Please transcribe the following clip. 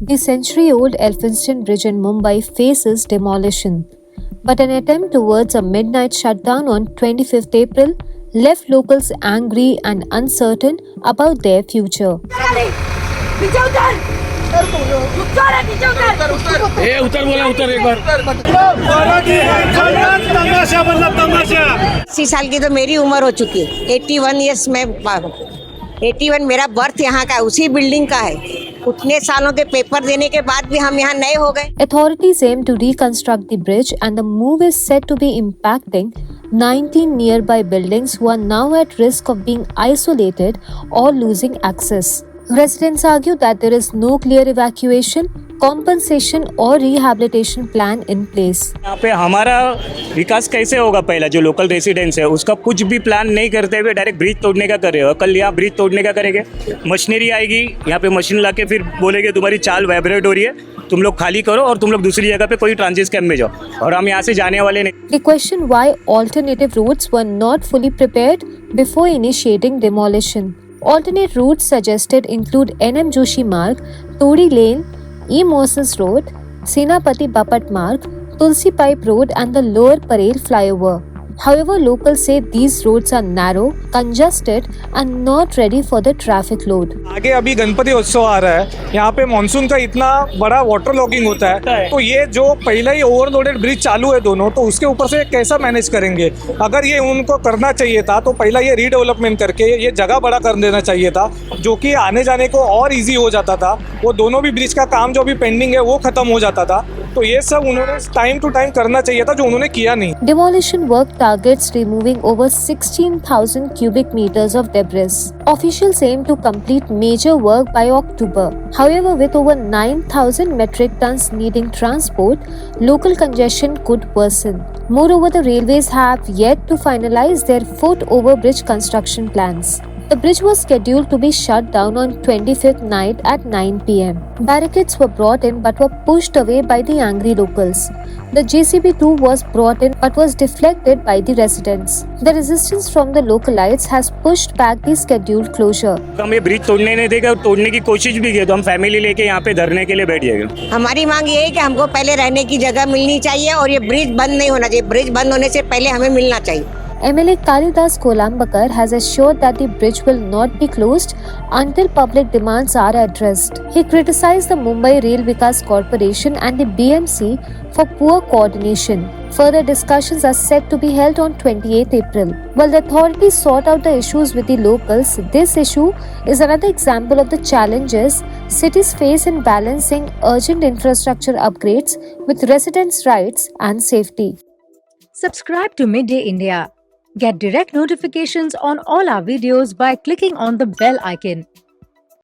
The century-old Elphinstone Bridge in Mumbai faces demolition, but an attempt towards a midnight shutdown on 25th April left locals angry and uncertain about their future. उतर बोला उतर एक बार 80 साल की तो मेरी उम्र हो चुकी है। 81 ईयर्स में 81 मेरा बर्थ यहाँ का है, उसी बिल्डिंग का है। उतने सालों के पेपर देने के बाद भी हम यहाँ नए हो गए। Authorities aim to reconstruct the bridge and the move is said to be impacting 19 nearby buildings who are now at risk of being isolated or losing access. Residents argue that there is no clear evacuation, compensation or rehabilitation plan in place. यहाँ पे हमारा विकास कैसे होगा? पहला जो local residents है उसका कुछ भी प्लान नहीं करते हुए डायरेक्ट ब्रिज तोड़ने का कर रहे हो। कल यहाँ ब्रिज तोड़ने का करेंगे, मशीनरी आएगी यहाँ पे, मशीन ला के फिर बोलेंगे तुम्हारी चाल वाइब्रेट हो रही है, तुम लोग खाली करो और तुम लोग दूसरी जगह पे कोई ट्रांजिट कैंप में जाओ, और हम यहाँ से जाने वाले नहीं। They question why alternative routes were not fully prepared before initiating demolition. Alternate routes suggested include NM Joshi Marg, Todi Lane, E. Moses Road, Senapati Bapat Marg, Tulsi Pipe Road and the Lower Parel Flyover. However, locals say these roads are narrow, congested and not ready for the traffic load. आगे अभी गणपति उत्सव आ रहा है, यहाँ पे monsoon का इतना बड़ा वाटर लॉगिंग होता है, तो ये जो पहले ही ओवरलोडेड ब्रिज चालू है दोनों, तो उसके ऊपर से कैसा मैनेज करेंगे? अगर ये उनको करना चाहिए था तो पहला ये रीडेवलपमेंट करके ये जगह बड़ा कर देना चाहिए था, जो कि आने जाने को और इजी हो जाता था। वो दोनों भी ब्रिज का काम जो अभी पेंडिंग है वो खत्म हो जाता था। तो ये सब उन्होंने टाइम टू टाइम करना चाहिए था, जो उन्होंने किया नहीं। Demolition work targets removing over 16,000 cubic meters of debris. Officials aim to complete major work by October. However, with over 9,000 metric tons needing transport, local congestion could worsen. Moreover, the railways have yet to finalize their foot-over bridge construction plans. The bridge was scheduled to be shut down on 25th night at 9 p.m. Barricades were brought in but were pushed away by the angry locals. The JCB too was brought in but was deflected by the residents. The resistance from the localites has pushed back the scheduled closure. हम ये bridge तोड़ने नहीं देगा, तोड़ने की कोशिश भी की तो हम फैमिली लेके यहाँ पे धरने के लिए बैठ जाएंगे। हमारी मांग ये है कि हमको पहले रहने की जगह मिलनी चाहिए और ये ब्रिज बंद नहीं होना चाहिए। ब्रिज बंद होने से पहले हमें मिलना चाहिए। MLA Kalidas Kolambakar has assured that the bridge will not be closed until public demands are addressed. He criticized the Mumbai Rail Vikas Corporation and the BMC for poor coordination. Further discussions are set to be held on 28th April. While the authorities sort out the issues with the locals, this issue is another example of the challenges cities face in balancing urgent infrastructure upgrades with residents' rights and safety. Subscribe to Midday India. Get direct notifications on all our videos by clicking on the bell icon.